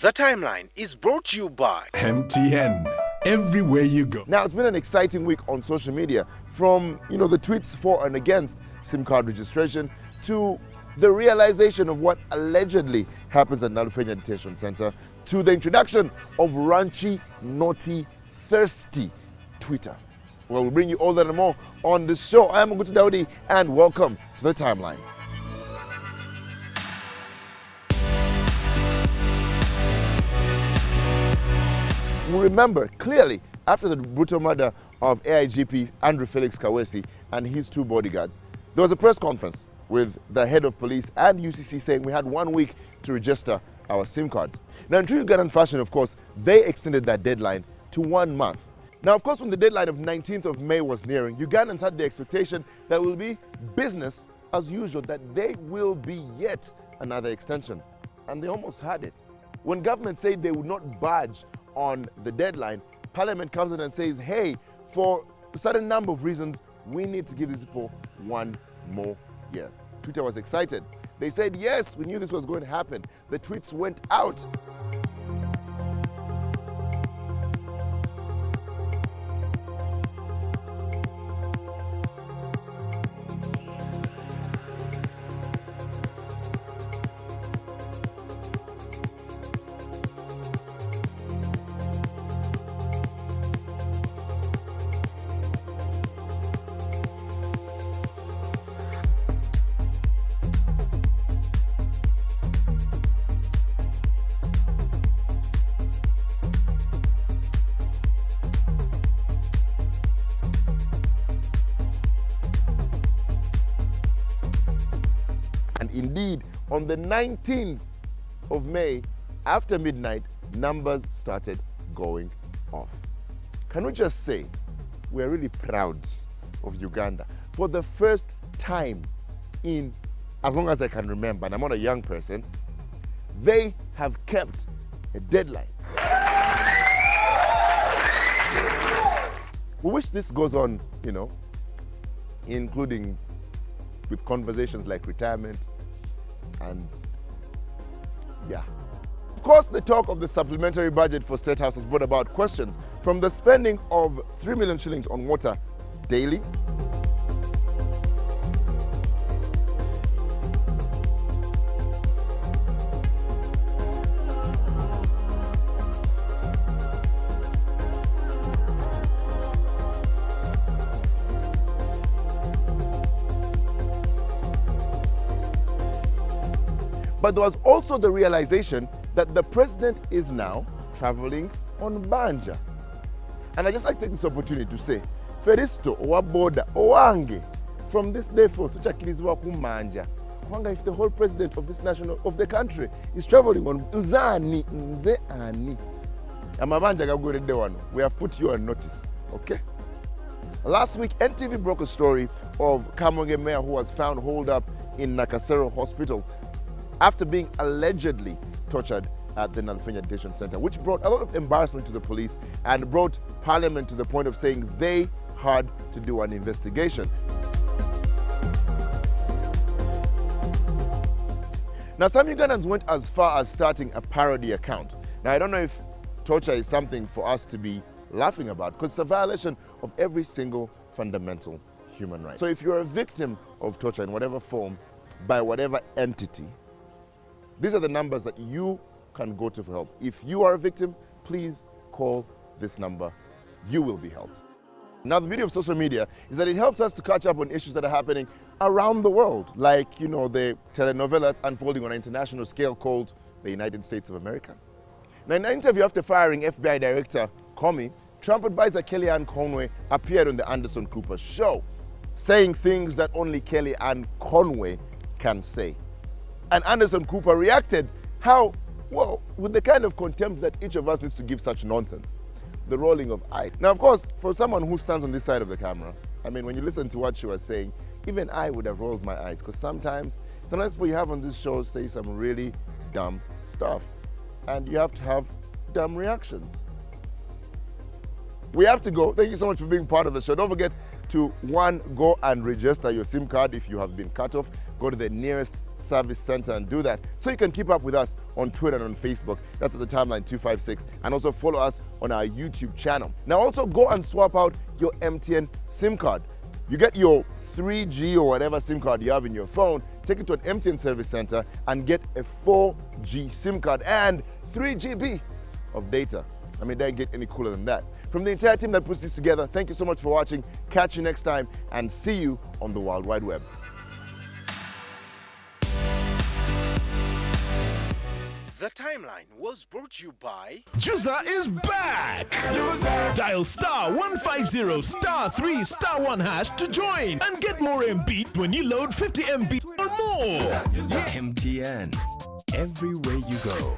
The Timeline is brought to you by MTN. Everywhere you go. Now, it's been an exciting week on social media, from the tweets for and against SIM card registration to the realization of what allegedly happens at Nalufenya Detention Center, to the introduction of raunchy, naughty, thirsty Twitter. Well, we'll bring you all that and more on the show. I am Ogutu Daudi, and welcome to The Timeline. We remember clearly, after the brutal murder of AIGP Andrew Felix Kawesi and his two bodyguards, there was a press conference with the head of police and UCC saying we had 1 week to register our SIM cards. Now, in true Ugandan fashion, of course, they extended that deadline to 1 month. Now, of course, when the deadline of 19th of May was nearing, Ugandans had the expectation that it will be business as usual, that there will be yet another extension. And they almost had it. When government said they would not budge on the deadline, Parliament comes in and says, hey, for a certain number of reasons, we need to give these people 1 more year. Twitter was excited. They said, yes, we knew this was going to happen. The tweets went out. Indeed, on the 19th of May, after midnight, numbers started going off. Can we just say we're really proud of Uganda? For the first time in as long as I can remember, and I'm not a young person, they have kept a deadline. We wish this goes on, including with conversations like retirement. And yeah. Of course, the talk of the supplementary budget for State House has brought about questions from the spending of 3 million shillings on water daily, but there was also the realization that the president is now traveling on Banja. And I just like to take this opportunity to say, Feristo Waboda Owange, from this day forth, Chakilizwa Kumanja, if the whole president of this of the country is traveling on Nzani, Nzeani, we have put you on notice, okay? Last week, NTV broke a story of Kamonge Mayor who was found holed up in Nakasero Hospital after being allegedly tortured at the Nalufenya Detention Center, which brought a lot of embarrassment to the police and brought Parliament to the point of saying they had to do an investigation. Now, some Ugandans went as far as starting a parody account. Now, I don't know if torture is something for us to be laughing about, because it's a violation of every single fundamental human right. So if you're a victim of torture in whatever form, by whatever entity, these are the numbers that you can go to for help. If you are a victim, please call this number. You will be helped. Now, the beauty of social media is that it helps us to catch up on issues that are happening around the world, like, the telenovela unfolding on an international scale called the United States of America. Now, in an interview after firing FBI Director Comey, Trump advisor Kellyanne Conway appeared on the Anderson Cooper show, saying things that only Kellyanne Conway can say. And Anderson Cooper reacted with the kind of contempt that each of us needs to give such nonsense. The rolling of eyes. Now, of course, for someone who stands on this side of the camera, when you listen to what she was saying, even I would have rolled my eyes, because sometimes people you have on this show say some really dumb stuff, and you have to have dumb reactions. We have to go. Thank you so much for being part of the show. Don't forget to, 1, go and register your SIM card if you have been cut off. Go to the nearest Service Center and do that. So you can keep up with us on Twitter and on Facebook. That's at the Timeline 256. And also follow us on our YouTube channel. Now also go and swap out your MTN SIM card. You get your 3G or whatever SIM card you have in your phone, take it to an MTN Service Center and get a 4G SIM card and 3 GB of data. I mean, they don't get any cooler than that. From the entire team that puts this together, thank you so much for watching. Catch you next time and see you on the World Wide Web. The Timeline was brought to you by Juza is back! Dial *150*3*1# to join and get more MB when you load 50 MB or more. MTN, everywhere you go.